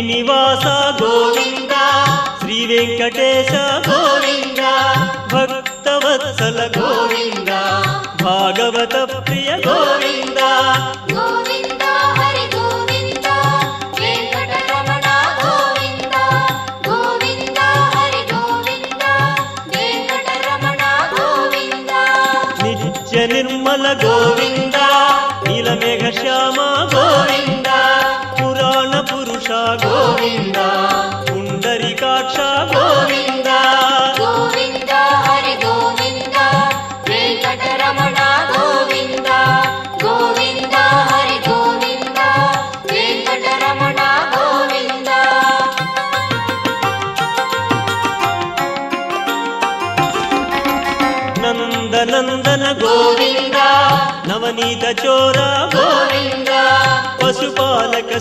శ్రీనివాస గోవింద శ్రీ వెంకటేశ గోవింద భక్తవత్సల గోవింద భాగవత ప్రియ గోవింద గోవింద హరి గోవింద వెంకటరమణ గోవింద గోవింద హరి గోవింద వెంకటరమణ గోవింద నిత్య నిర్మల గోవింద నీలమేఘ శ్యామ గోవింద పురాణ పురుష గోవింద పుండరీకాక్ష గోవింద గోవింద హరి గోవింద వెంకటరమణ గోవింద గోవింద హరి గోవింద వెంకటరమణ గోవింద నందనందన గోవింద నవనీత చోర గోవింద పశుపాలక